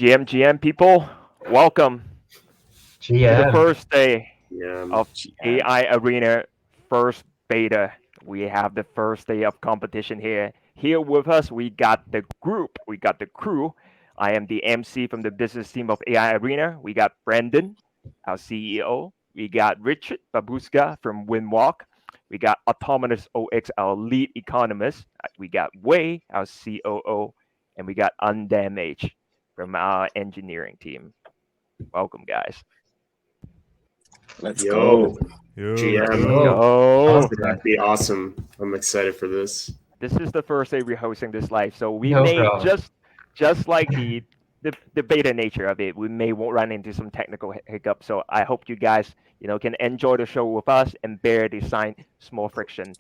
GM people, welcome to the GM. first day Yeah, of AI Arena first beta. We have the first day of competition here. Here with us, we got the group, we got the crew. I am the MC from the business team of AI Arena. We got Brandon, our CEO. We got Richard Babuska from Winwalk. We got Autonomous OX, our lead economist. We got Wei, our COO. And we got Undamaged from our engineering team. Welcome, guys. Let's Yo, go. GM. Yo. This is going to be awesome. I'm excited for this. This is the first day we're hosting this live, so we No may problem. just like the beta nature of it, we may run into some technical hiccups. So I hope you guys can enjoy the show with us and bear the small friction with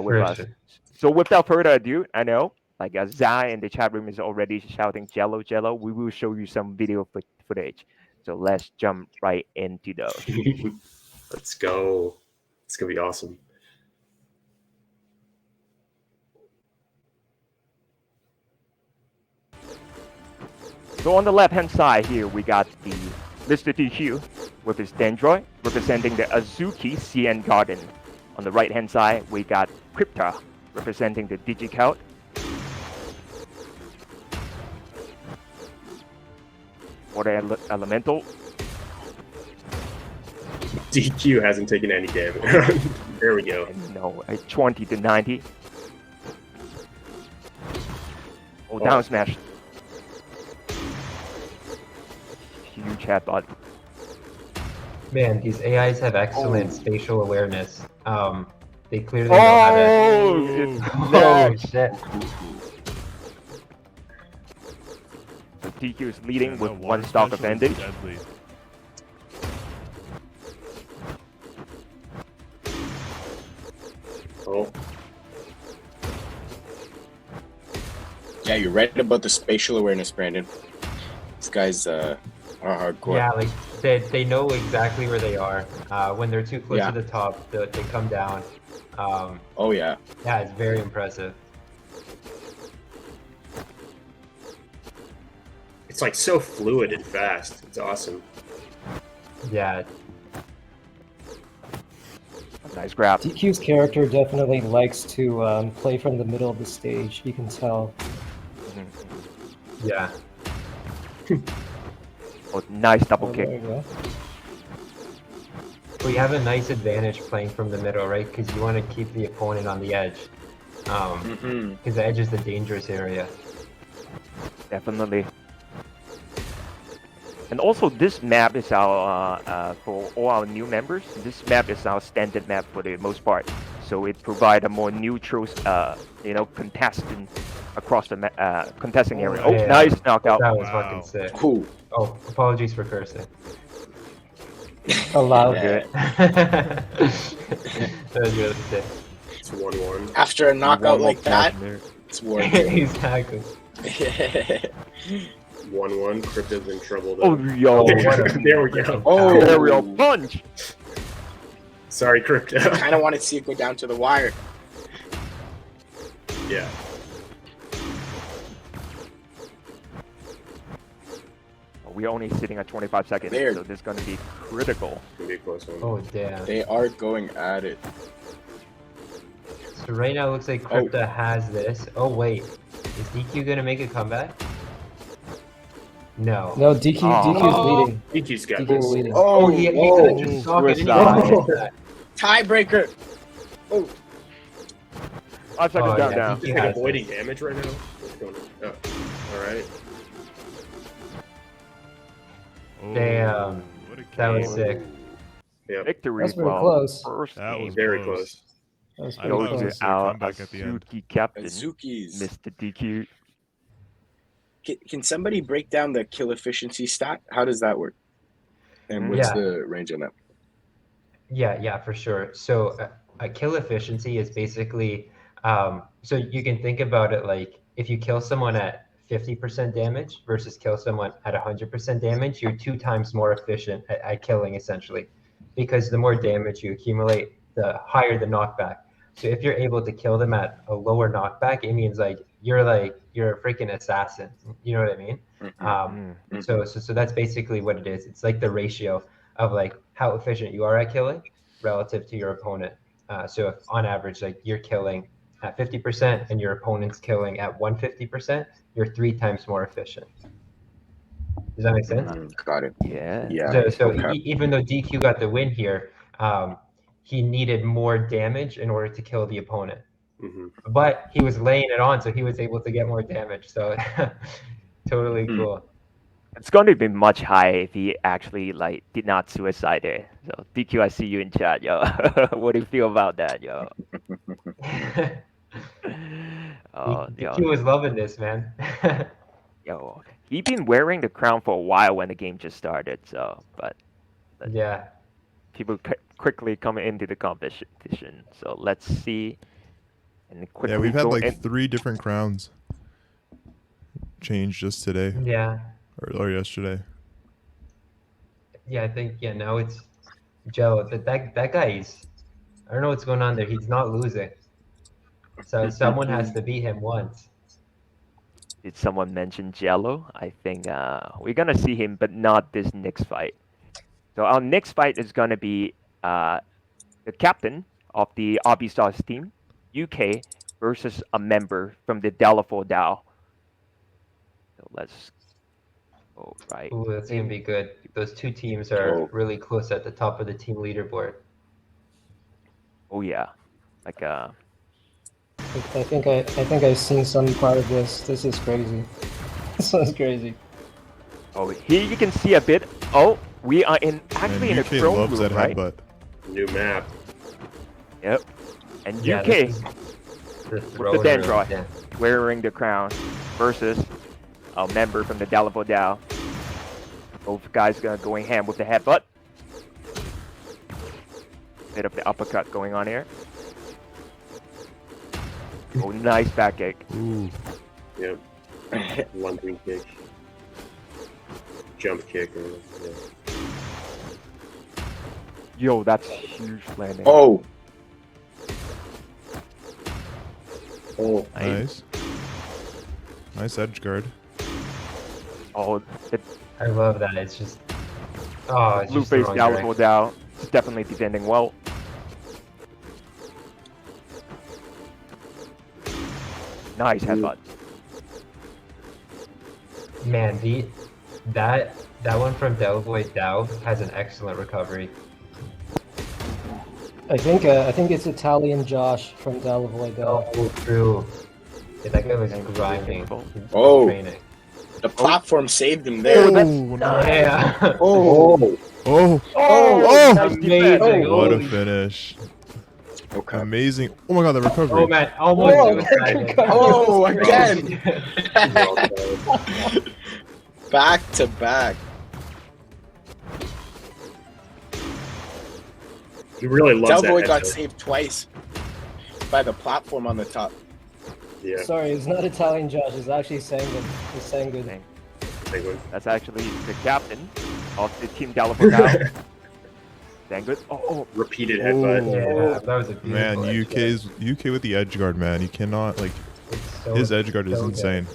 For us. sure. So without further ado, I know like Zai in the chat room is already shouting "Jello, Jello." We will show you some video footage. So let's jump right into those. Let's go. It's going to be awesome. So on the left-hand side here, we got the Mr. DQ with his Dendroid representing the Azuki CN Garden. On the right-hand side, we got Crypta representing the DigiCout. Water Elemental. DQ hasn't taken any damage. There we go. And no, a 20 to 90. Oh, down smash. Huge headbutt. Man, these AIs have excellent spatial awareness. They clearly know how to. Oh, Oh it's shit! So DQ is leading with one stock advantage. Oh, Yeah, you're right about the spatial awareness, Brandon. These guys are hardcore. Yeah, like they know exactly where they are. When they're too close Yeah. to the top, they come down. Oh yeah. Yeah, it's very impressive. it's like so fluid and fast. It's awesome. Yeah, Nice grab. DQ's character definitely likes to play from the middle of the stage. You can tell. yeah. Oh, nice double Oh, kick. there you go. We have a nice advantage playing from the middle, right? Because you want to keep the opponent on the edge. Because the edge is the dangerous area. Definitely. And also, this map is our for all our new members. This map is our standard map for the most part, so it provides a more neutral, contestant across the contesting area. Oh, Yeah. nice knockout! That was fucking sick. Cool. Oh, apologies for cursing. Allowed. Yeah. That was really sick. It's 1-1. After a knockout One like more that, catch there. it's war. Exactly. 1-1. Crypto's in trouble, Oh, though. yo! There we go. Oh, There we go! Punch! Sorry, Crypto. kind of want to see it go down to the wire. Yeah. We're only sitting at 25 seconds, There. so this is going to be critical. It's going to be a close one. Oh damn. They are going at it. So right now it looks like Crypta has this. Oh wait, is DQ gonna make a comeback? No. No, DQ's leading. DQ's got DQ's this. leading. Oh, he whoa. just saw it. Suicide. Tiebreaker. Oh, 5 seconds Oh, down, yeah, down. DQ He's like has avoiding this. damage right now. What's going on? Oh, all right. Damn. That was sick. Yep. Victory That's very from close. first That game. was Very close. close. That was I pretty thought it was close. a Our comeback at the end. Azuki captain, Azukis. Mr. DQ. Can somebody break down the kill efficiency stat? How does that work? And what's Yeah. the range on that? Yeah, for sure. So a kill efficiency is basically, so you can think about it like if you kill someone at 50% damage versus kill someone at 100% damage, you're 2 times more efficient at killing essentially, because the more damage you accumulate, the higher the knockback. So if you're able to kill them at a lower knockback, it means like you're a freaking assassin. You know what I mean? Mm. So that's basically what it is. It's like the ratio of like how efficient you are at killing relative to your opponent. So if on average, like you're killing at 50% and your opponent's killing at 150%, you're 3 times more efficient. Does that make sense? Got it. Yeah. Yeah. So Okay. even though DQ got the win here, he needed more damage in order to kill the opponent. Hmm. But he was laying it on, so he was able to get more damage. So totally cool. It's going to be much higher if he actually like did not suicide there. So DQ, I see you in chat, yo. What do you feel about that, yo? Oh, DQ yo, was loving this, man. yo. He been wearing the crown for a while when the game just started. So, but Yeah. people quickly come into the competition. So let's see and quickly Yeah, we've had go like in. 3 different crowns changed just today Yeah. or yesterday. Yeah, I think now it's Jello. That guy is, I don't know what's going on there. He's not losing. So someone has to beat him once. Did someone mention Jello? I think we're gonna see him, but not this next fight. So our next fight is gonna be the captain of the RB Stars team, UK, versus a member from the Delafore DAO. So let's go right. Ooh, that's gonna be good. Those two teams are really close at the top of the team leaderboard. Oh yeah, like I think I've seen some part of this. This is crazy. This one's crazy. oh here you can see a bit. Oh, we are actually in a UK throne loves room, that right? headbutt. New map. Yep. And Yeah, UK this is the with throne the room, Dendroid yeah. wearing the crown versus a member from the Delafore DAO. Both guys going ham with the headbutt. Bit of the uppercut going on here. Oh, nice back kick. Ooh. Yep. Lunging kick. Jump kick. Yeah. Yo, that's huge landing. Oh, Nice. Nice edge guard. Oh, the I love that. It's just, oh, it's blue just the face wrong Delafore direction. DAO is definitely defending well. Nice headbutt. Man, that one from Delavoy Dow has an excellent recovery. I think it's Italian Josh from Delavoy Dell. Oh, true. Yeah, that guy was grinding. Oh. Training. the platform saved him there. Oh, that's nice. Yeah. Oh, Oh, Oh, nice amazing. defense. what a Holy finish. okay. Amazing. Oh my god, the recovery. Oh man, almost suicided. Oh, again. Back to back. He really loves Delboy that got headbutt. saved twice by the platform on the top. Yeah. Sorry, it's not Italian Josh. It's actually Sangun. It's Sangun. Dang. Big one. That's actually the captain of the team Delafore DAO. Dang good. Oh, Repeated Oh. headbutt. Yeah, that was a beautiful Man, edge guard. UK with the edge guard, man. You cannot like It's so- his edge guard is so good. insane.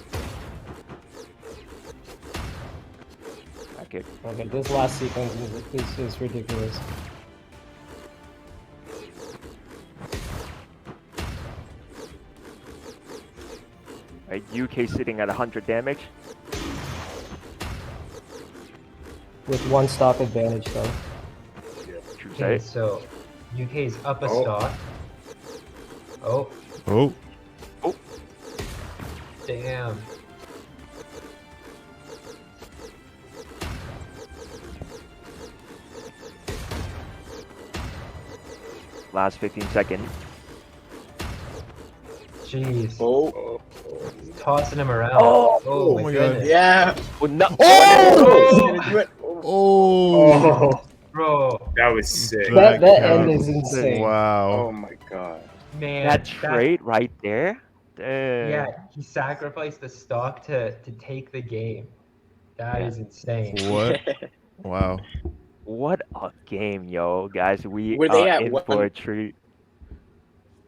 back kick. Okay, this last sequence is ridiculous. Right, UK sitting at 100 damage. With one stock advantage though. True Okay, say. so UK's up a Oh. stock. Oh, Oh, damn. Last 15 seconds. Jeez. Oh, Tossing him around. Oh, my my God. goodness. yeah. Oh no! Oh, he's gonna do it. Oh. oh, Oh, Bro, that was sick. Back That out. end is insane. wow. Oh my god. man. That trade right there. Damn. Yeah, he sacrificed the stock to take the game. That Yeah. is insane. What? Wow. What a game, yo, guys. We Were they are at in one- for a treat.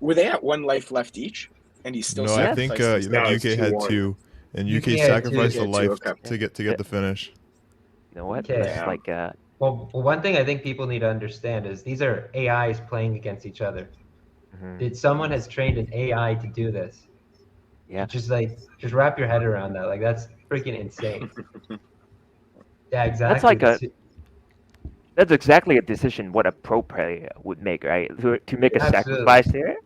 Were they at one life left each? And he's still No, I think sacrificing. No, it's UK had 2-1. 2, and UK UK had sacrificed two. a life Okay. to get the finish. You know what? Okay. This is like Well, one thing I think people need to understand is these are AIs playing against each other. Someone has trained an AI to do this. yeah. Just wrap your head around that. Like that's freaking insane. Yeah, exactly. That's like that's exactly a decision what a pro player would make, right? To make a Absolutely. sacrifice there.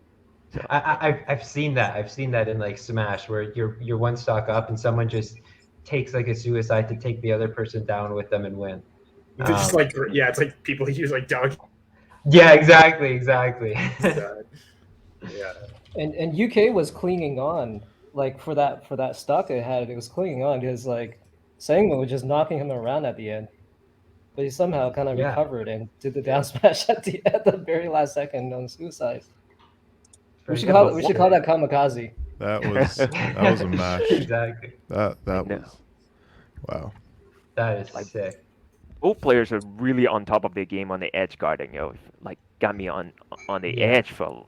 So, I've seen that. I've seen that in like Smash where you're one stock up and someone just takes like a suicide to take the other person down with them and win. It's just like, yeah, it's like people use like dog. Yeah, exactly. Yeah. And UK was clinging on, like for that stock it had, it was clinging on because like Sangmo was just knocking him around at the end, but he somehow kind of Yeah. recovered and did the down smash at the very last second on suicide. We should call that kamikaze. That was a match. Exactly. That No. was wow. That is Like- sick. both players are really on top of their game on the edge guarding. Like got me on the Yeah. edge for.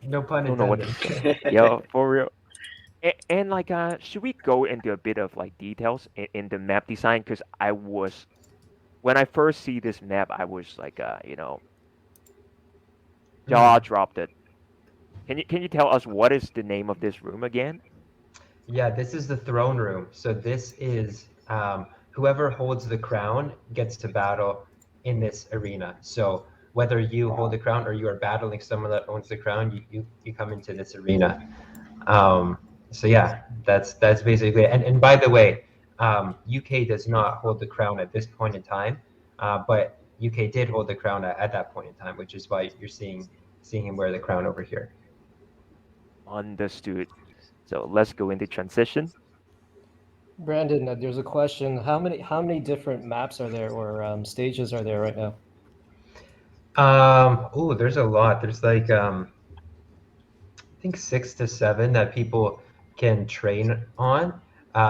No pun I don't know what intended. to say. Yo, for real. And like, should we go into a bit of like details in the map design? Because when I first see this map, I was like, jaw dropped it. Can you tell us what is the name of this room again? Yeah, this is the throne room. So this is whoever holds the crown gets to battle in this arena. So whether you hold the crown or you are battling someone that owns the crown, you come into this arena. So yeah, that's basically it. And by the way, UK does not hold the crown at this point in time, but UK did hold the crown at that point in time, which is why you're seeing him wear the crown over here. Understood. So let's go into transition. Brandon, there's a question. How many different maps are there or stages are there right now? There's a lot. There's like I think 6 to 7 that people can train on.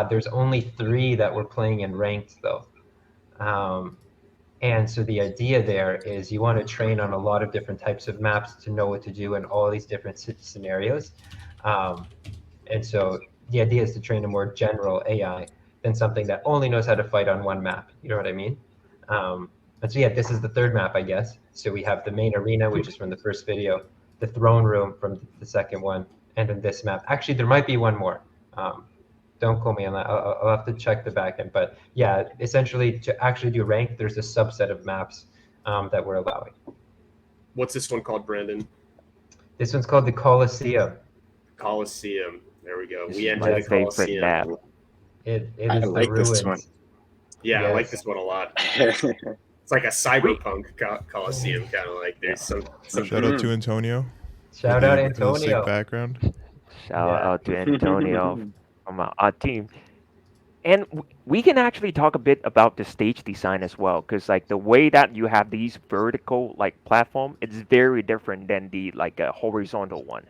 There's only 3 that we're playing in ranked though. And so the idea there is you want to train on a lot of different types of maps to know what to do in all these different scenarios. And so the idea is to train a more general AI than something that only knows how to fight on one map. You know what I mean? And so yeah, this is the 3rd map, I guess. So we have the main arena, which is from the first video, the throne room from the second one, and then this map. Actually, there might be one more. Don't quote me on that. I'll have to check the back end. But yeah, essentially to actually do rank, there's a subset of maps that we're allowing. What's this one called, Brandon? This one's called the Colosseum. Coliseum. There we go. This We is enter my the favorite Coliseum. map. It I is the like this ruins. one. Yeah, I like Yes. this one a lot. It's like a cyberpunk Coliseum, kind of like there's some Shout out to Antonio. Shout out with the sick Antonio. background. Shout Yeah. out to Antonio from our team. And we can actually talk a bit about the stage design as well, because like the way that you have these vertical like platform, it's very different than the like a horizontal one.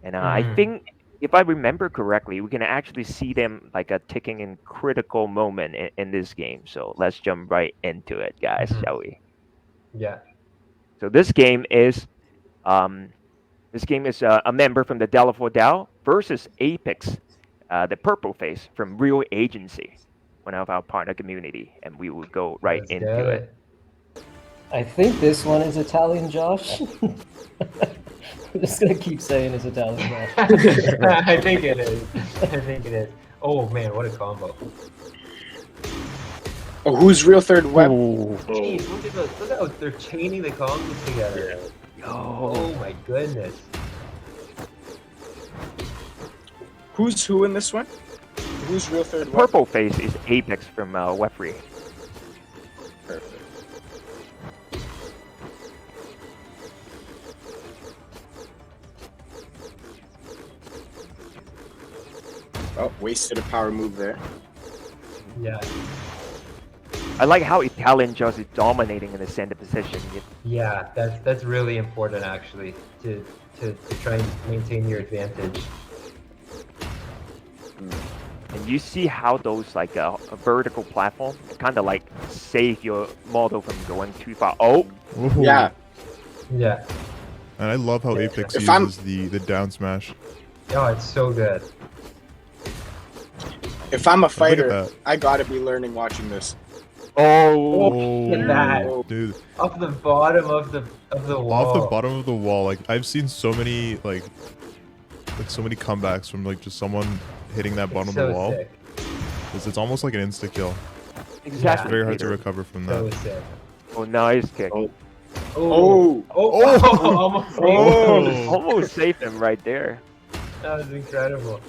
And I think if I remember correctly, we can actually see them like a ticking in critical moment in this game. So let's jump right into it, guys, shall we? Yeah. So this game is a member from the Delaware DAO versus Apex, the purple face from Real Agency, one of our partner community, and we will go right Let's into get it. I think this one is Italian, Josh. I'm just gonna keep saying it's Italian, Josh. I think it is. I think it is. Oh man, what a combo. Oh, who's real third web? Oh, Jeez, look at those. Look how they're chaining the combos together. yeah. Oh my goodness. Who's who in this one? Who's real third web? Purple face is Apex from Web3. Perfect. Oh, wasted a power move there. Yeah. I like how Italian just is dominating in the center position. Yeah, that's really important actually to try and maintain your advantage. And you see how those like a vertical platform kind of like save your model from going too far. Oh, Ooh. Yeah. Yeah. And I love how Apex If I'm- uses the down smash. Oh, it's so good. If I'm a Look at fighter, that. I gotta be learning watching this. Oh, Look at that. Dude. Off the bottom of the wall. Off the bottom of the wall, like I've seen so many so many comebacks from like just someone hitting that bottom It's of the so wall. sick. It's almost like an insta kill. exactly. Very hard to Peter. recover from So that. sick. Oh, nice kick. Oh. Oh, Oh. almost. Oh. Almost saved him right there. That was incredible.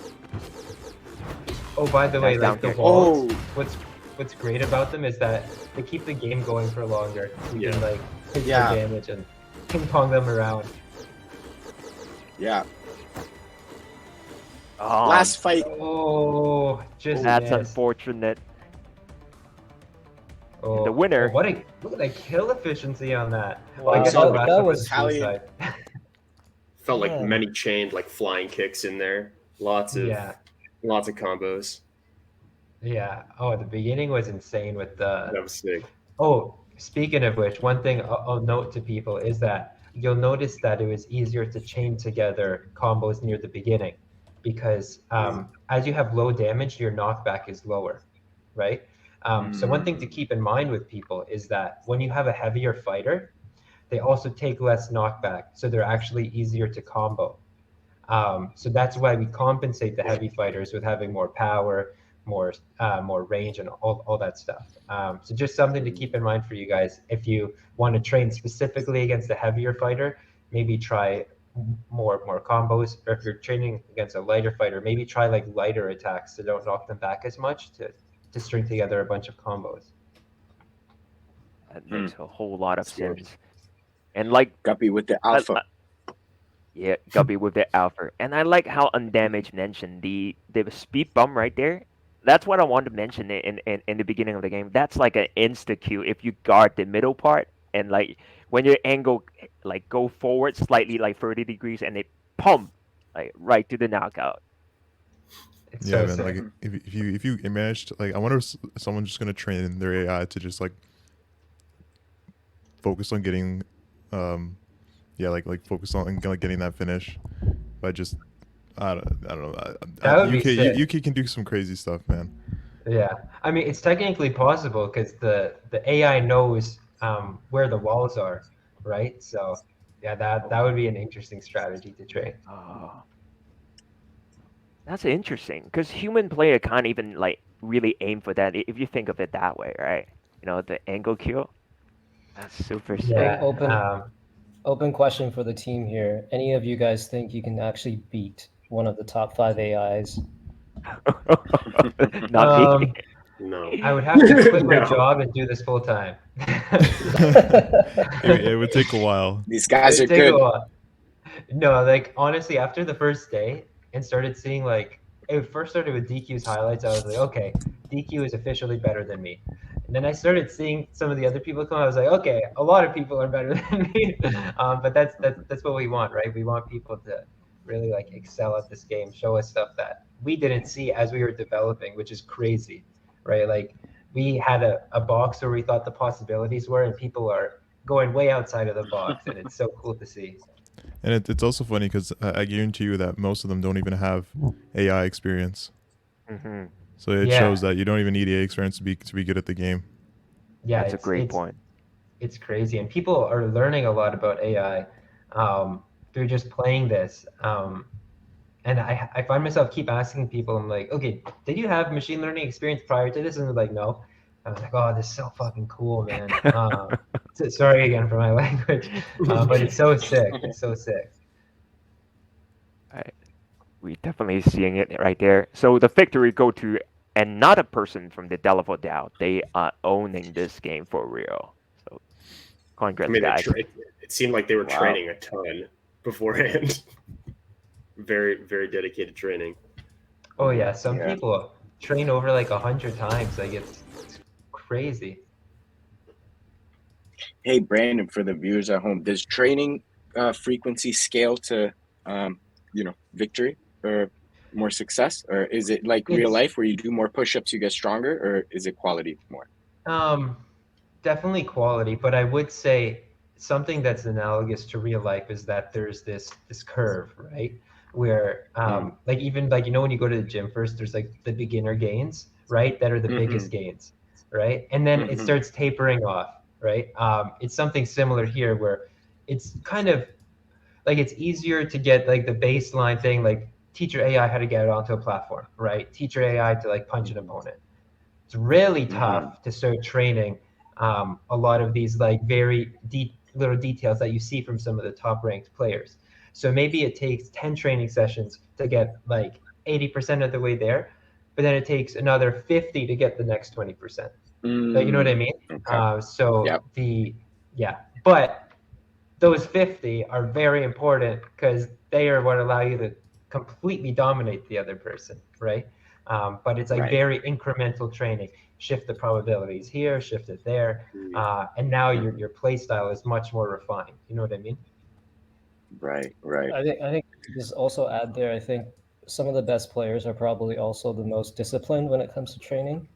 Oh, by the way, Nice like the down kick. walls, Oh. what's great about them is that they keep the game going for longer. You can Yeah. like take Yeah. the damage and ping pong them around. Yeah. Oh, Last fight. Oh, just that's missed. unfortunate. Oh, the winner- oh, look at the kill efficiency on that. Wow, I guess that- the last that one was Italian. suicide. Felt like Yeah. many chained like flying kicks in there. Lots of Yeah. combos. Yeah. Oh, the beginning was insane with the. That was sick. Oh, speaking of which, one thing I'll note to people is that you'll notice that it was easier to chain together combos near the beginning because as you have low damage, your knockback is lower, right? So one thing to keep in mind with people is that when you have a heavier fighter, they also take less knockback, so they're actually easier to combo. So that's why we compensate the heavy fighters with having more power, more range, and all that stuff. So just something to keep in mind for you guys. If you want to train specifically against a heavier fighter, maybe try more combos. Or if you're training against a lighter fighter, maybe try like lighter attacks so don't knock them back as much to string together a bunch of combos. That makes a whole lot of Smart. sense. And like, Guppy with the alpha. yeah, Gubby with the alpha. And I like how Undamaged mentioned the speed bump right there. That's what I wanted to mention in the beginning of the game. That's like an insta Q if you guard the middle part and like when your angle like go forward slightly like 30 degrees and it pump like right to the knockout. It's Yeah, so man. sick. Like if you managed, like I wonder if someone's just gonna train their AI to just like focus on getting, like focus on like getting that finish by just I don't know. That would be sick. UK can do some crazy stuff, man. Yeah, I mean it's technically possible because the AI knows where the walls are, right? So yeah, that would be an interesting strategy to train. Oh. That's interesting because human player can't even like really aim for that if you think of it that way, right? You know, the angle kill. That's super sick. Yeah. Open question for the team here. Any of you guys think you can actually beat one of the top 5 AIs? Not me. No. I would have to quit my No. job and do this full time. It would take a while. These guys are It'd take a good. while. No, like honestly, after the first day and started seeing like it first started with DQ's highlights, I was like, okay, DQ is officially better than me. And then I started seeing some of the other people come. I was like, okay, a lot of people are better than me. But that's what we want, right? We want people to really like excel at this game, show us stuff that we didn't see as we were developing, which is crazy, right? Like we had a box where we thought the possibilities were, and people are going way outside of the box, and it's so cool to see. And it's also funny because I guarantee you that most of them don't even have AI experience. Hmm. So it Yeah. shows that you don't even need AI experience to be good at the game. Yeah, That's a great point. It's crazy, and people are learning a lot about AI through just playing this. And I find myself keep asking people, I'm like, okay, did you have machine learning experience prior to this? And they're like, no. I was like, oh, this is so fucking cool, man. Sorry again for my language, but it's so sick. It's so sick. We're definitely seeing it right there. So the victory go to another person from the Delaval DAO. They are owning this game for real. So I congrats, mean, guys. it seemed like they were Wow. training a ton beforehand. Very, very dedicated training. Oh yeah, some Yeah. people train over like 100 times. Like it's crazy. Hey, Brandon, for the viewers at home, does training frequency scale to, victory or more success? Or is it like real It's- life where you do more push-ups, you get stronger? Or is it quality more? Definitely quality, but I would say something that's analogous to real life is that there's this curve, right? Where like even like when you go to the gym first, there's like the beginner gains, right? That are the biggest gains, right? And then it starts tapering off, right? It's something similar here where it's kind of like it's easier to get like the baseline thing, like teach your AI how to get onto a platform, right? Teach your AI to like punch an opponent. It's really tough to start training a lot of these like very deep little details that you see from some of the top ranked players. So maybe it takes 10 training sessions to get like 80% of the way there, but then it takes another 50 to get the next 20%. You know what I mean? Okay. So but those 50 are very important because they are what allow you to completely dominate the other person, right? But it's like very incremental training. Shift the probabilities here, shift it there, and now your play style is much more refined. You know what I mean? Right. I think just also add there. I think some of the best players are probably also the most disciplined when it comes to training.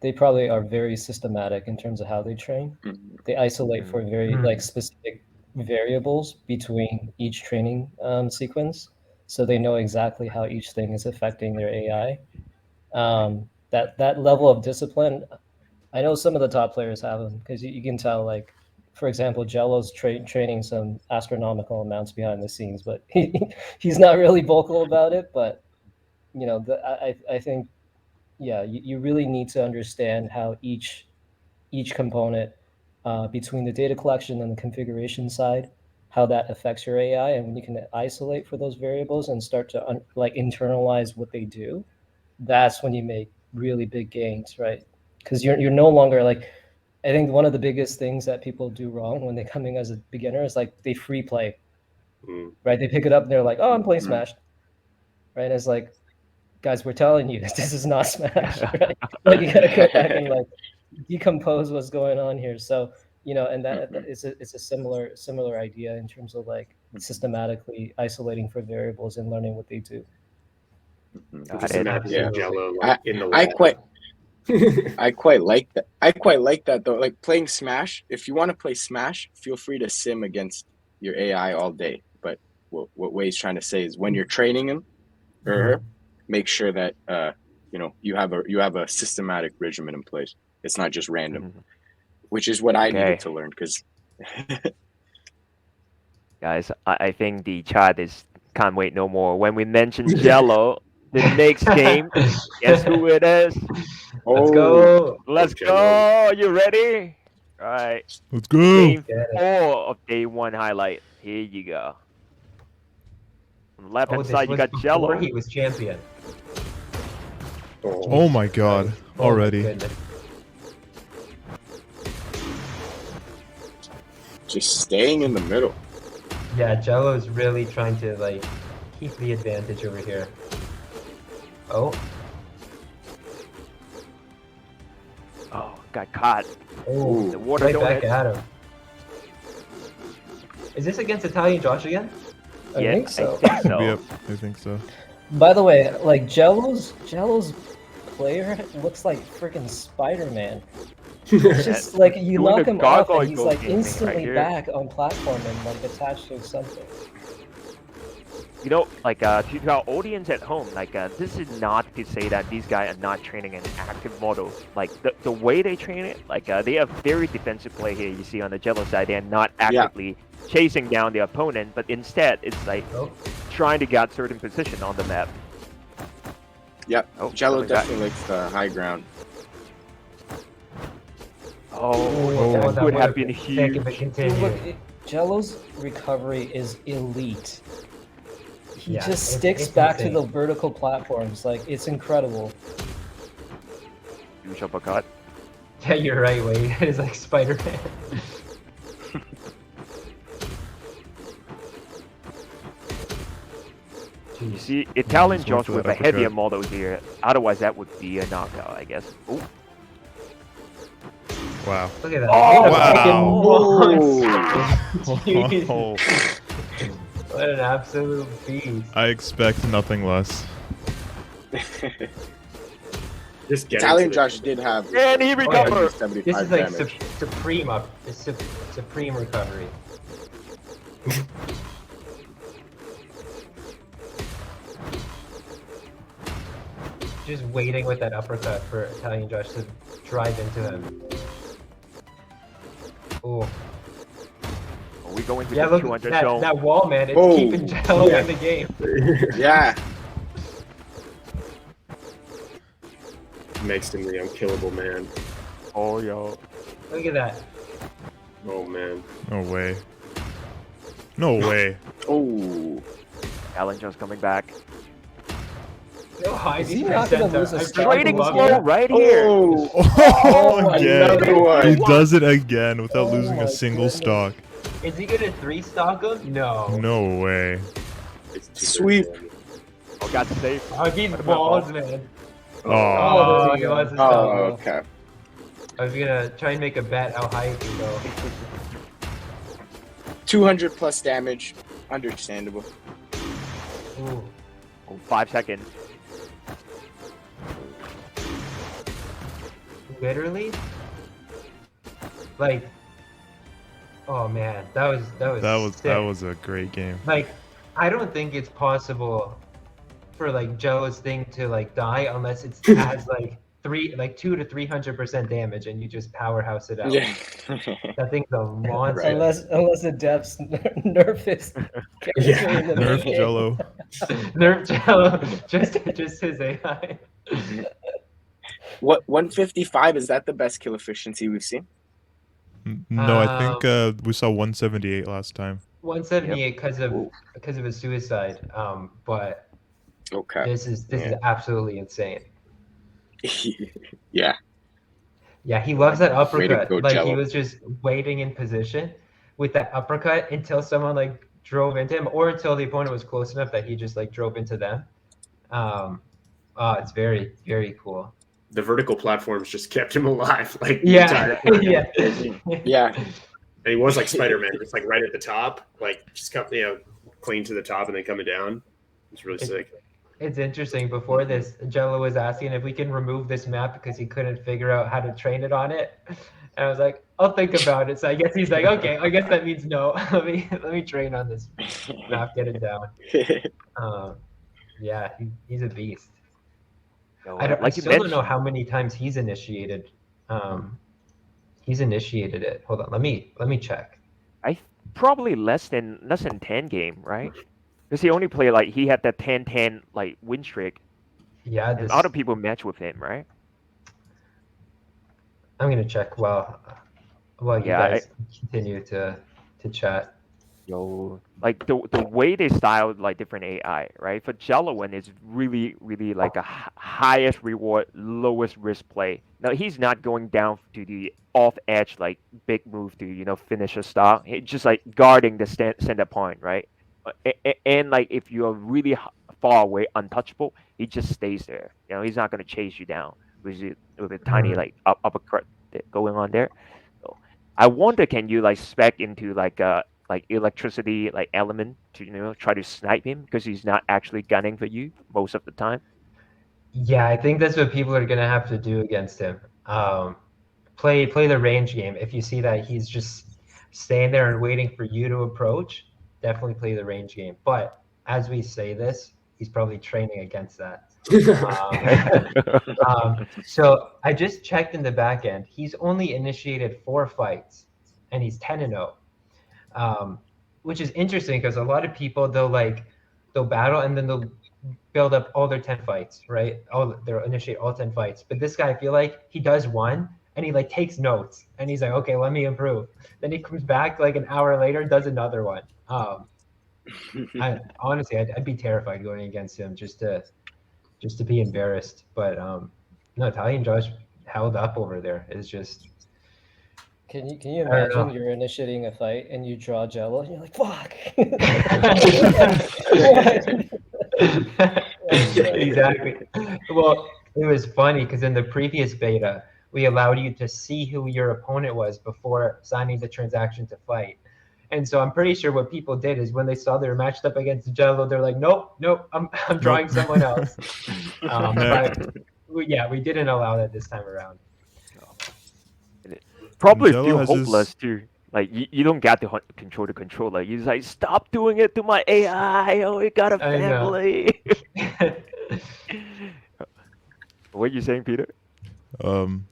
They probably are very systematic in terms of how they train. They isolate for very like specific variables between each training sequence, so they know exactly how each thing is affecting their AI. That level of discipline, I know some of the top players have them because you can tell. Like, for example, Jello's training some astronomical amounts behind the scenes, but he's not really vocal about it. But I think you really need to understand how each component between the data collection and the configuration side, how that affects your AI, and when you can isolate for those variables and start to like internalize what they do, that's when you make really big gains, right? Because you're no longer like, I think one of the biggest things that people do wrong when they're coming as a beginner is like they free play, right? They pick it up and they're like, oh, I'm playing Smash, right? And it's like, guys, we're telling you this is not Smash, right? Like you gotta go back and like decompose what's going on here. So and that it's a similar idea in terms of like systematically isolating for variables and learning what they do. Just imagine Jello in the I lab. I quite like that. I quite like that though. Like playing Smash. If you want to play Smash, feel free to sim against your AI all day. But what Way's trying to say is when you're training him or her, make sure that you have a systematic regimen in place. It's not just random, which is what I needed to learn. Because guys, I think the chat is can't wait no more. When we mention Jello, the next game, guess who it is? Let's go. Let's go. You ready? All right. Let's go. Game 4 of day 1 highlight. Here you go. On the left hand side, you got Jello. He was champion. Oh my god. Already. just staying in the middle. Yeah, Jello's really trying to like keep the advantage over here. Oh. Oh, got caught. Oh, The water right donut. back at him. Is this against Italian Josh again? I think so. I think so. Yep, I think so. By the way, like Jello's player looks like freaking Spider-Man. It's just like you Doing knock the him off gargoyle and he's like thing right instantly here. back on platform and like attached to something. You know, like to our audience at home, like this is not to say that these guys are not training an active model. Like the way they train it, like they have very defensive play here. You see on the Jello side, they're not actively chasing down the opponent, but instead it's like trying to get certain position on the map. Yep, Oh, Jello another guy. definitely likes the high ground. Oh, that that would have would've been been huge. Think of it Dude, continue. look, Jello's recovery is elite. He Yeah, just it's- sticks it's back insane. to the vertical platforms. Like it's incredible. Huge uppercut. Yeah, you're right, Wade. It's like Spider-Man. You see, Italian just went Josh for with that a heavier uppercut. model here. Otherwise, that would be a knockout, I guess. Ooh. Wow. Look at that. Oh, wow. Jeez. Oh, What an absolute beast. I expect nothing less. Just getting Italian to the- Josh did have And he recovered. 75 This is like damage. supreme recovery. Just waiting with that uppercut for Italian Josh to drive into him. Oh, Are we going to yeah, the look 200 that, show? that wall, man. It's Oh, keeping Jello yeah. in the game. Yeah. Makes him the unkillable man. Oh, yo. Look at that. Oh man. No way. No way. Oh. Alan just coming back. So high Is these he not gonna percents are. lose a I stock freaking Trading love slow it. right here. Oh. Oh, again. Another one. He does it again without Oh losing my a single goodness. stock. Is he gonna 3-stock him? No. No way. It's too Sweep. good. Oh, got safe. Oh, he's What about balls, ball? man. Oh. Oh, there he you go. wants to Oh, stop. okay. I was gonna try and make a bet how high he can go. 200 plus damage. Understandable. Ooh. Oh, 5 seconds. Literally? Like, oh man, that was sick. That was a great game. Like, I don't think it's possible for like Jello's thing to like die unless it has like 200 to 300% damage and you just powerhouse it out. Yeah. That thing's a monster. Right. Unless the depths nerf his character in the Nerf game. Jello. Nerf Jello, just his AI. What 155 is that the best kill efficiency we've seen? No, I think we saw 178 last time. 178 because of his suicide. But Okay. this is Yeah. absolutely insane. Yeah. Yeah, he loves that Way to uppercut. go, Like he Jello. was just waiting in position with that uppercut until someone like drove into him, or until the opponent was close enough that he just like drove into them. It's very, very cool. The vertical platforms just kept him alive. Like the Yeah, entire time. yeah, Yeah. And he was like Spider-Man, just like right at the top, like just come, clean to the top and then coming down. It's really sick. It's interesting. Before this, Jello was asking if we can remove this map because he couldn't figure out how to train it on it. And I was like, I'll think about it. So I guess he's like, okay, I guess that means no. let me train on this map, get it down. Yeah, he's a beast. So, I like you still don't mentioned, know how many times he's initiated. He's initiated it. Hold on, let me check. probably less than 10 game, right? Because he only played like he had that 10-10 like win streak, Yeah, and other people match with him, right? I'm gonna check while you Yeah, guys continue to chat. Yo, like the way they styled like different AI, right? For Jelloin, it's really like a highest reward, lowest risk play. Now he's not going down to the off edge like big move to finish a stock. He's just like guarding the center point, right? And like if you're really far away, untouchable, he just stays there. He's not gonna chase you down with a tiny like uppercut going on there. So I wonder, can you like spec into like a electricity like element to try to snipe him because he's not actually gunning for you most of the time? Yeah, I think that's what people are gonna have to do against him. Play the range game. If you see that he's just staying there and waiting for you to approach, definitely play the range game. But as we say this, he's probably training against that. So I just checked in the back end. He's only initiated 4 fights, and he's 10-0. Which is interesting because a lot of people they'll battle and then they'll build up all their 10 fights, right? They'll initiate all 10 fights. But this guy, I feel like he does one and he like takes notes and he's like, okay, let me improve. Then he comes back like an hour later, does another one. Honestly, I'd be terrified going against him just to be embarrassed. But no, Italian Josh held up over there. It's just. Can you I don't know. imagine you're initiating a fight and you draw Jello and you're like, fuck. Exactly. Well, it was funny because in the previous beta, we allowed you to see who your opponent was before signing the transaction to fight. And so I'm pretty sure what people did is when they saw they were matched up against Jello, they're like, nope, I'm drawing someone else. But we didn't allow that this time around. Probably Jello feel has this- hopeless too. Like you don't get to control the controller. You're like, stop doing it to my AI. Oh, we got a I know. family. What are you saying, Peter? I'm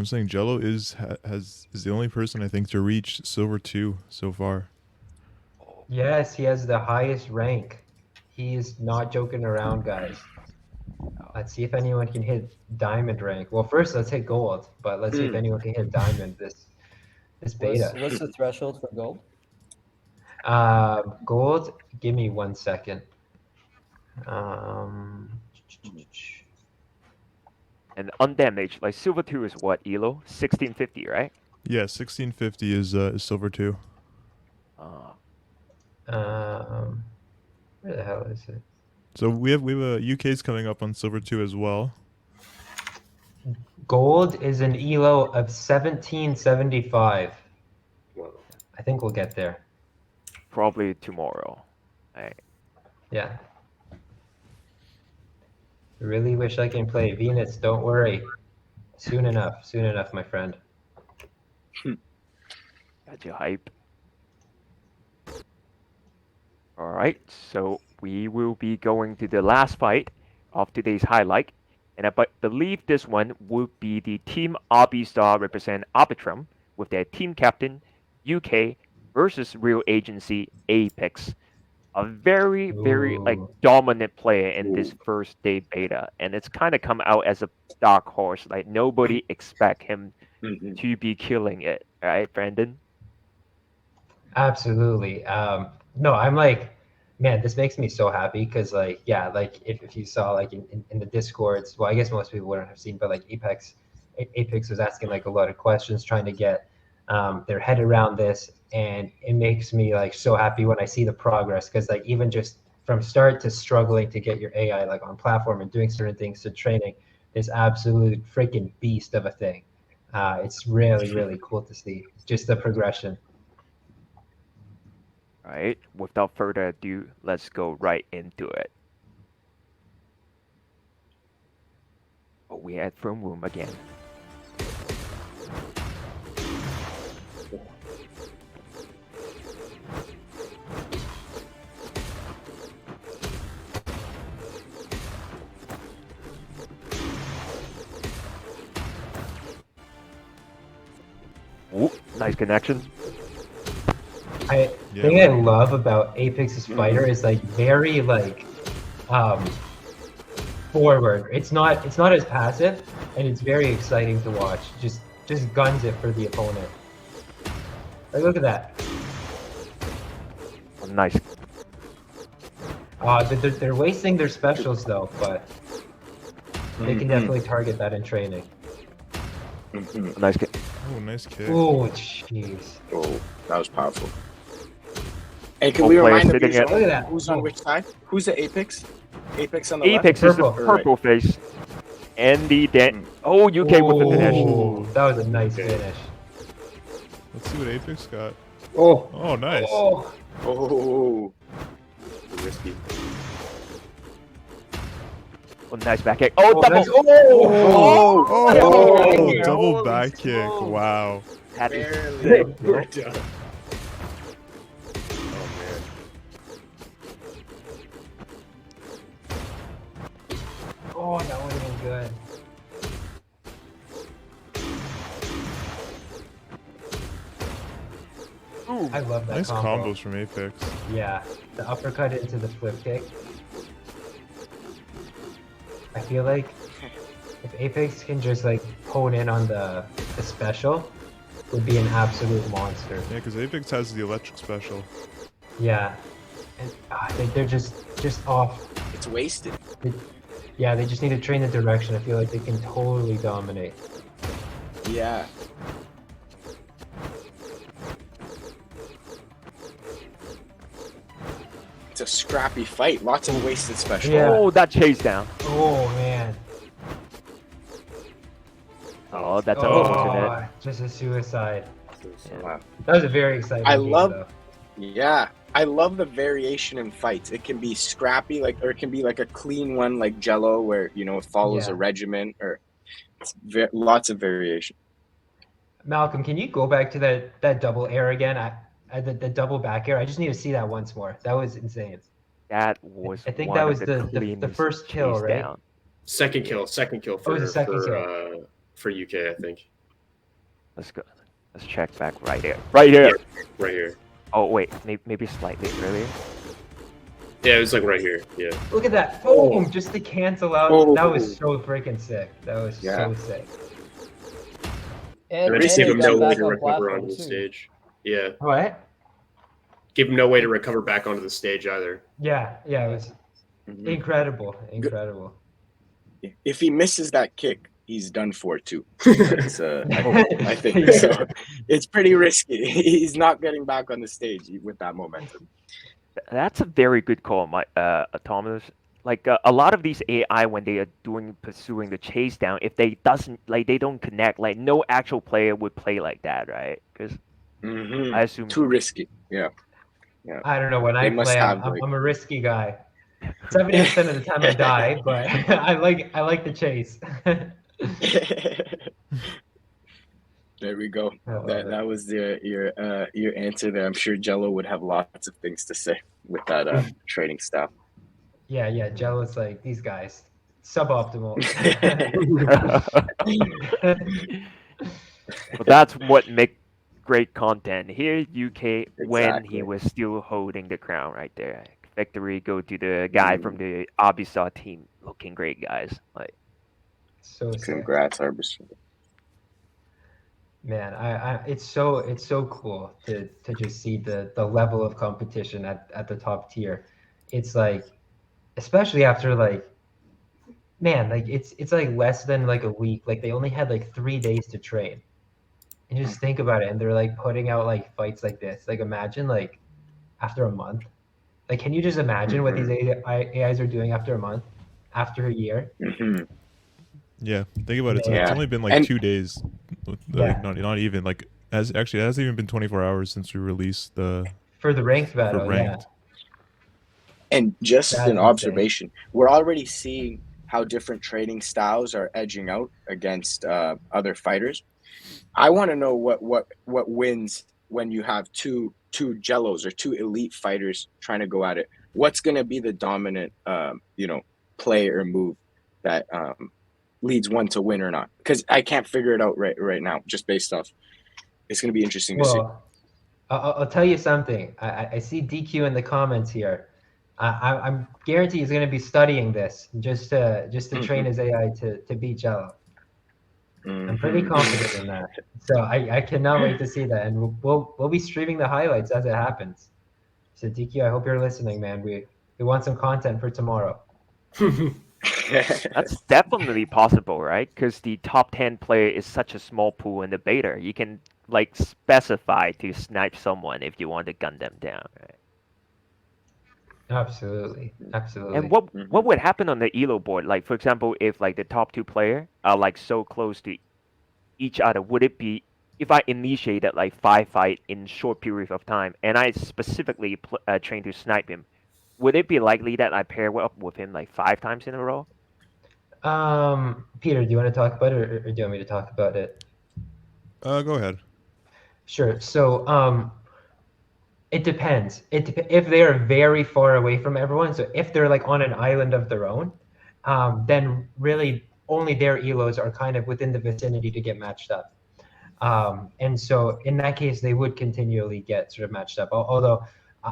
saying Jello is the only person I think to reach silver 2 so far. Yes, he has the highest rank. He's not joking around, guys. Let's see if anyone can hit diamond rank. Well, first let's hit gold, but let's see if anyone can hit diamond this beta. What's the threshold for gold? Gold. Give me 1 second. And undamaged, like silver 2 is what, Elo? 1650, right? Yeah, 1650 is silver 2. Where the hell is it? So we have a UK's coming up on silver 2 as well. Gold is an elo of 1775. Wow. I think we'll get there. Probably tomorrow. Right. Yeah. Really wish I can play Venus. Don't worry. Soon enough, my friend. Got you hype. Alright, so we will be going to the last fight of today's highlight. And I believe this one would be the Team Star represent Arbitrum with their team captain, UK, versus Real Agency, Apex. A very, very dominant player in this first day beta. And it's kind of come out as a dark horse. Like nobody expect him to be killing it. Right, Brandon? Absolutely. No, I'm like, man, this makes me so happy because like, yeah, like if you saw like in the Discords, well, I guess most people wouldn't have seen, but like Apex was asking like a lot of questions, trying to get their head around this. And it makes me like so happy when I see the progress because like even just from start to struggling to get your AI like on platform and doing certain things to training, this absolute freaking beast of a thing. It's really, really cool to see just the progression. All right, without further ado, let's go right into it. Oh, we had Throne Room again. Ooh, nice connection. Thing I love about Apex's fighter is like very like forward. It's not as passive, and it's very exciting to watch. Just guns it for the opponent. Like look at that. Oh, nice. They're wasting their specials though, but they can definitely target that in training. Nice kick. Oh, nice kick. Oh jeez. Oh, that was powerful. And can we remind the viewers Look at that. who's on which side? Who's the Apex? Apex on the Apex left? is the purple face. And the oh, UK with the finish. Oh, that was a nice finish. Let's see what Apex got. Oh. Oh, nice. Oh. Risky. Oh, nice back kick. Oh, double. Nice. Oh, double back kick. Wow. That is Barely. sick, bro. We're done. Oh man. Oh, that would have been good. Ooh. I love that Nice combo. combos from Apex. Yeah, the uppercut into the flip kick. I feel like if Apex can just like hone in on the special, would be an absolute monster. Yeah, because Apex has the electric special. Yeah, and they're just off. It's wasted. Yeah, they just need to train the direction. I feel like they can totally dominate. Yeah. It's a scrappy fight. Lots of wasted special. Yeah. Oh, that chase down. Oh man. Oh, that's unfortunate. Just a suicide. So, Wow. That was a very exciting game, though. Yeah. I love the variation in fights. It can be scrappy, like, or it can be like a clean one, like Jello, where it follows a regiment, or lots of variation. Malcolm, can you go back to that double air again? The double back air. I just need to see that once more. That was insane. That was I think one that of was the the cleanest first kill, chase right? down. Second kill Oh, it for was a second kill. for UK, I think. Let's go. Let's check back right here. Right here. Yeah, right here. Oh wait, maybe slightly earlier. Yeah, it was like right here. Yeah. Look at that. Boom! Just to cancel out. Oh. That was so freaking sick. That was so sick. And, And and just give they him got no way back to on recover platform onto the too. stage. Yeah. What? Give him no way to recover back onto the stage either. Yeah, it was Mhm. incredible. If he misses that kick, he's done for too. It's, I think so. It's pretty risky. He's not getting back on the stage with that momentum. That's a very good call, Thomas. Like a lot of these AI, when they are pursuing the chase down, if they don't connect, like no actual player would play like that, right? Because I assume Too risky. Yeah. I don't know. When They I must play, have, I'm a risky guy. 70% of the time I die, but I like the chase. There we go. love That it. was your answer there. I'm sure Jello would have lots of things to say with that training style. Yeah. Jealous, like these guys, suboptimal. Well, that's what make great content here. UK when Exactly. he was still holding the crown right there. Victory go to the guy from the Abyssal team. Looking great, guys. Like So sick. Congrats, Arbus. Man, it's so cool to just see the level of competition at the top tier. It's like, especially after like, man, like it's like less than like a week. Like they only had like 3 days to train. And just think about it, and they're like putting out like fights like this. Like imagine like after a month. Like can you just imagine what these AIs are doing after a month, after a year? Yeah, think about it. Yeah. It's only been like And- 2 days. Like, not even like it hasn't even been 24 hours since we released the For the ranked for battle, ranked. And just That's an insane. observation, we're already seeing how different training styles are edging out against other fighters. I want to know what wins when you have two Jellos or two elite fighters trying to go at it. What's going to be the dominant, play or move that leads one to win or not? Because I can't figure it out right now, just based off. It's going to be interesting to see. Well, I'll tell you something. I see DQ in the comments here. I'm guarantee he's going to be studying this just to train his AI to beat Jello. I'm pretty confident in that. So I cannot wait to see that, and we'll be streaming the highlights as it happens. So DQ, I hope you're listening, man. We want some content for tomorrow. that's definitely possible, right? Because the top 10 player is such a small pool in the beta. You can like specify to snipe someone if you want to gun them down, right? Absolutely. And what would happen on the elo board? Like for example, if like the top 2 player are like so close to each other, would it be if I initiated like 5 fight in short period of time and I specifically train to snipe him, would it be likely that I pair up with him like 5 times in a row? Peter, do you want to talk about it, or do you want me to talk about it? Go ahead. Sure. So it depends. If they are very far away from everyone, so if they're like on an island of their own, then really only their elos are kind of within the vicinity to get matched up. And so in that case, they would continually get sort of matched up. Although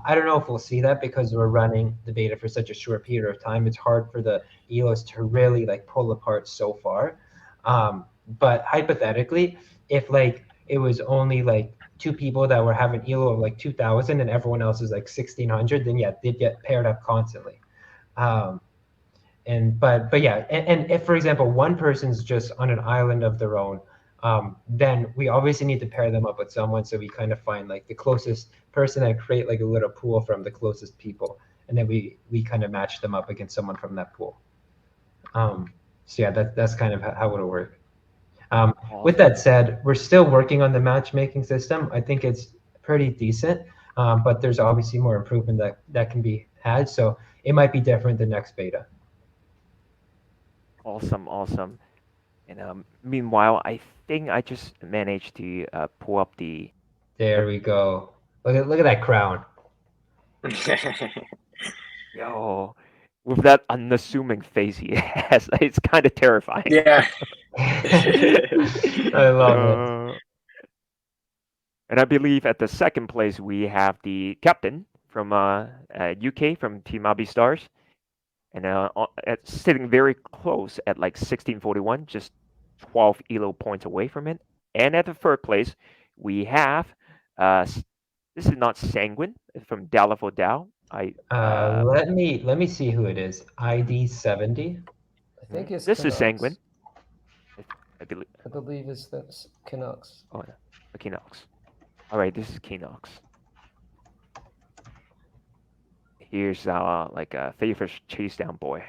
I don't know if we'll see that because we're running the beta for such a short period of time. It's hard for the elos to really like pull apart so far. But hypothetically, if like it was only like 2 people that were having elo of like 2,000 and everyone else is like 1,600, then yeah, they'd get paired up constantly. But yeah, and if for example one person's just on an island of their own, then we obviously need to pair them up with someone. So we kind of find like the closest person and create like a little pool from the closest people, and then we kind of match them up against someone from that pool. So yeah, that's kind of how it'll work. With that said, we're still working on the matchmaking system. I think it's pretty decent. But there's obviously more improvement that can be had. So it might be different the next beta. Awesome, awesome. And meanwhile, I think I just managed to pull up the. There we go. Look at that crown. Yo, with that unassuming face he has, it's kind of terrifying. Yeah. I love it. And I believe at the second place we have the captain from UK from Team Abi Stars, and sitting very close at like 1641, just 12 elo points away from it. And at the third place we have this is not Sanguine from Dala for Dow. Let me see who it is. ID 70. I think it's This is Canucks. Sanguine. I believe it's Canucks. Oh, no. Kinox. All right, this is Kinox. Here's like a favorite chase down boy,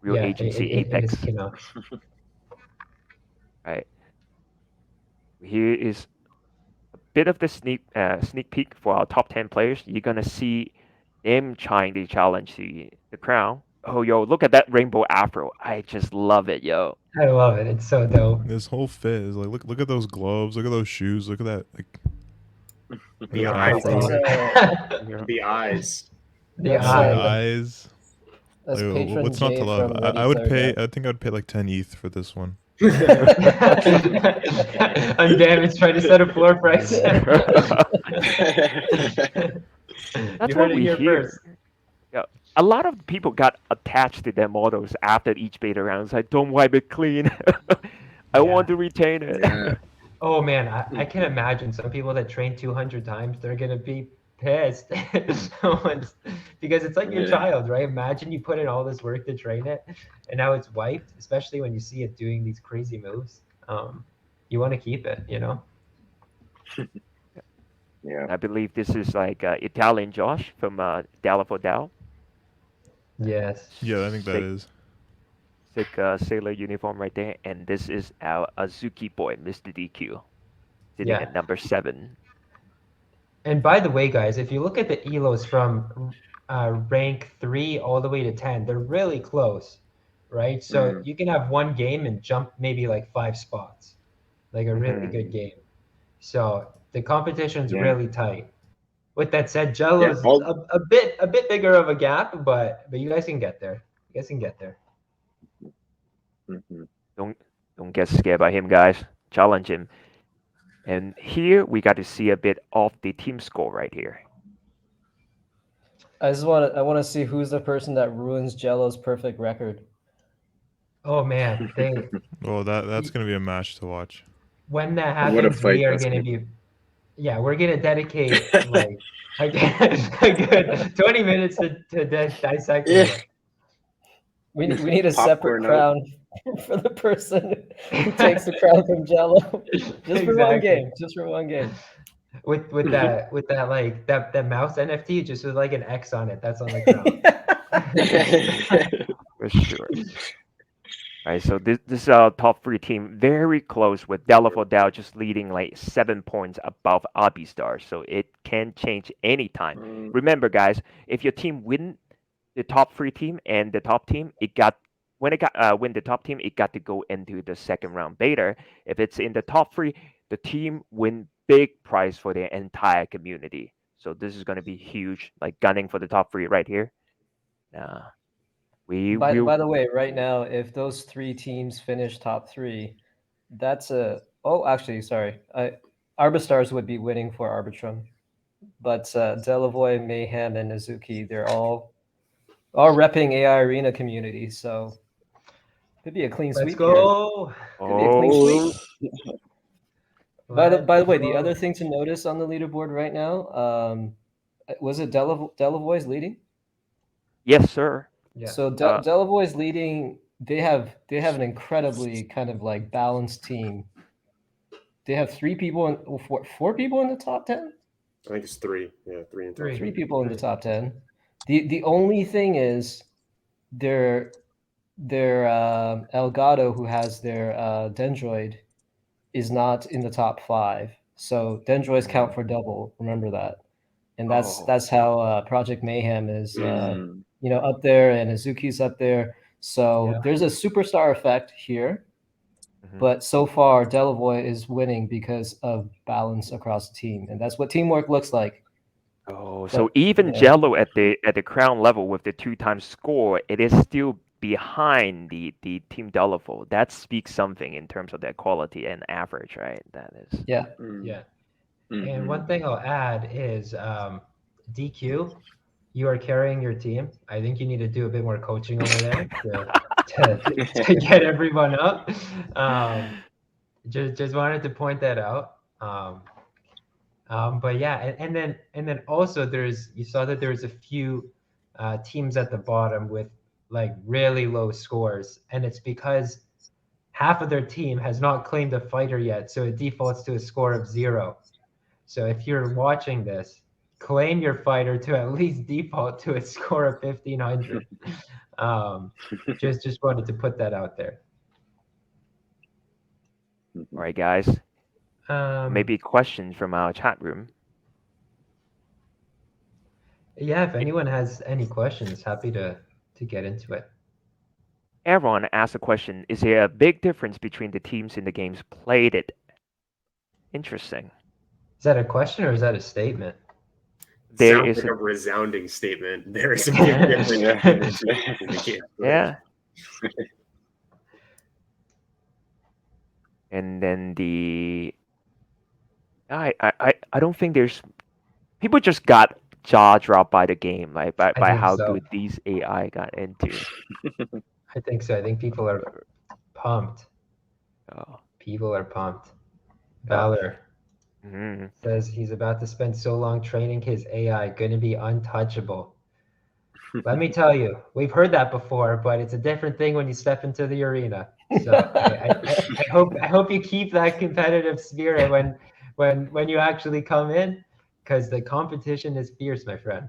real Yeah, agency it Apex. is Canucks. Right. Here is a bit of the sneak peek for our top 10 players. You're gonna see them trying to challenge the crown. Oh, yo, look at that rainbow afro. I just love it, yo. I love it. It's so dope. This whole fit is like, look at those gloves, look at those shoes, look at that, like, The that eyes. afro. The eyes. The That's, the eyes. eyes. That's Like, patron what's not Jay to love? from Ready I would Player pay. One. I think I'd pay like 10 ETH for this one. Undamaged trying to set a floor price. That's You what heard it we here hear. first. Yeah, a lot of people got attached to their models after each beta round. It's like, don't wipe it clean. I want to retain it. Yeah. Oh man, I can imagine some people that train 200 times, they're gonna be pissed. Because it's like your Yeah. child, right? Imagine you put in all this work to train it, and now it's wiped. Especially when you see it doing these crazy moves. You want to keep it, you know. Yeah. I believe this is like Italian Josh from Dalla for Dow. Yes. Yeah, I think that Sick, is. sick sailor uniform right there. And this is our Azuki boy, Mr. DQ, sitting Yeah. at number 7. And by the way, guys, if you look at the elos from rank 3 all the way to 10, they're really close, right? So you can have one game and jump maybe like 5 spots, like a really good game. So the competition's really tight. With that said, Jello's a bit bigger of a gap, but you guys can get there. You guys can get there. Don't get scared by him, guys. Challenge him. And here we got to see a bit of the team score right here. I want to see who's the person that ruins Jello's perfect record. Oh man, Well, that's gonna be a match to watch. when that What a happens, fight we are that's gonna gonna be, we're gonna dedicate like a good 20 minutes to dissect it. We need a separate Popcorn crown for the person who takes the crown from Jello. Just for one Exactly. game. Just for one game. With that like that mouse NFT, just with like an X on it. That's on the crown. For sure. All right, so this is our top 3 team, very close with Della for Dow just leading like 7 points above Abi Star, so it can change anytime. Remember, guys, if your team win the top 3 team and the top team, win the top team, it got to go into the second round beta. If it's in the top 3, the team win big prize for their entire community. So this is going to be huge, like gunning for the top 3 right here. By the way, right now, if those 3 teams finish top 3, that's Arbistars would be winning for Arbitrum, but Delavoy, Mayhem, and Azuki, they're all repping AI Arena community, so could be a clean sweep. Let's go. Here. Could be a clean sweep. By the way, the go. other thing to notice on the leaderboard right now, was it Delavoy's leading? Yes, sir. Yeah. So Delavoy's leading. They have an incredibly kind of like balanced team. They have 4 people in the top 10. I think it's 3. Yeah, 3 and 3. 3 people in the top 10. The only thing is their Elgato, who has their Dendroid, is not in the top 5. So Dendroids count for double. Remember that. and that's how Project Mayhem is Mm. up there, and Azuki's up there. So Yeah. there's a superstar effect here, Mhm. but so far Delavoye is winning because of balance across the team, and that's what teamwork looks like. Oh, so But, even you know, Jello at the crown level with the 2 times score, it is still behind the Team Delafo. That speaks something in terms of their quality and average, right? That is. yeah. Mm. Yeah. Mhm. And one thing I'll add is DQ, you are carrying your team. I think you need to do a bit more coaching over there to get everyone up. Just wanted to point that out. But yeah, and then also you saw that there's a few teams at the bottom with like really low scores, and it's because half of their team has not claimed a fighter yet, so it defaults to a score of 0. So if you're watching this, claim your fighter to at least default to a score of 1500. Just wanted to put that out there. All right, guys. Maybe questions from our chat room. Yeah, if anyone has any questions, happy to get into it. Aaron asked a question: is there a big difference between the teams in the games played? It interesting. Is that a question or is that a statement? There Sounds is like a a resounding statement. There is a big difference Yeah. between the two teams in the game. yeah. And then I don't think there's people just got jaw dropped by the game, like by think how so. good these AI got into. I think so. I think people are pumped. Oh. People are pumped. Valor Mhm. says he's about to spend so long training his AI, going to be untouchable. Let me tell you, we've heard that before, but it's a different thing when you step into the arena. So I hope you keep that competitive spirit when you actually come in, because the competition is fierce, my friend.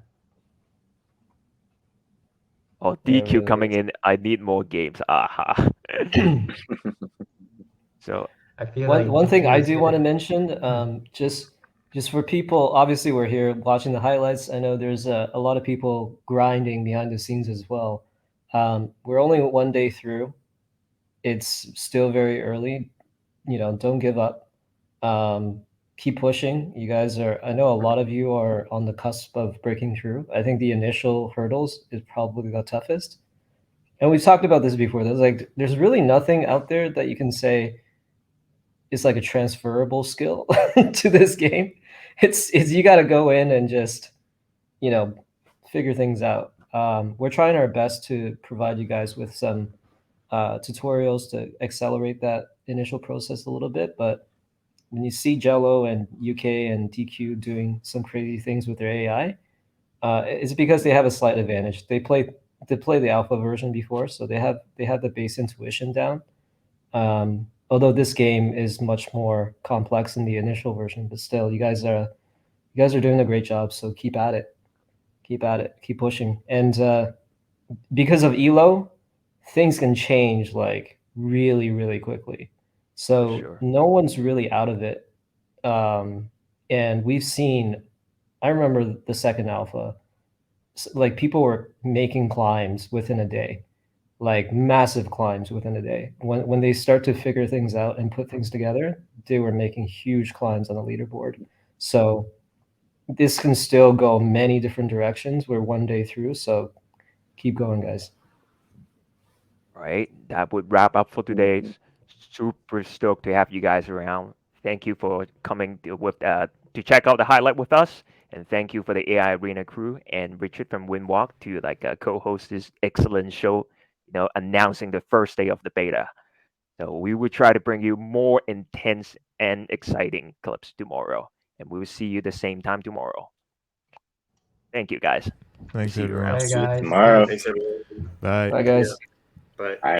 Oh, Yeah, it DQ really coming is. in. I need more games. Aha. So I feel One thing DQ I is do want to gonna- mention, just for people, obviously we're here watching the highlights. I know there's a lot of people grinding behind the scenes as well. We're only 1 day through. It's still very early. Don't give up. Keep pushing. You guys I know a lot of you are on the cusp of breaking through. I think the initial hurdles is probably the toughest. And we've talked about this before. There's really nothing out there that you can say is like a transferable skill to this game. It's you got to go in and just figure things out. We're trying our best to provide you guys with some tutorials to accelerate that initial process a little bit. But when you see Jello and UK and DQ doing some crazy things with their AI, it's because they have a slight advantage. They play the alpha version before, so they have the base intuition down. Although this game is much more complex than the initial version, but still, you guys are doing a great job. So keep at it, keep pushing. And because of Elo, things can change like really, really quickly. So sure. no one's really out of it. And we've seen. I remember the second alpha. Like people were making climbs within a day, like massive climbs within a day. When they start to figure things out and put things together, they were making huge climbs on the leaderboard. So this can still go many different directions. We're 1 day through, so keep going, guys. Right. That would wrap up for today. Super stoked to have you guys around. Thank you for coming to check out the highlight with us, and thank you for the AI Arena crew and Richard from Windwalk to co-host this excellent show. Announcing the first day of the beta. So we will try to bring you more intense and exciting clips tomorrow, and we will see you the same time tomorrow. Thank you, guys. Thanks, See you everyone. around. Hey See you guys, tomorrow. Thanks, everyone. Bye. Bye, guys. Bye. Bye.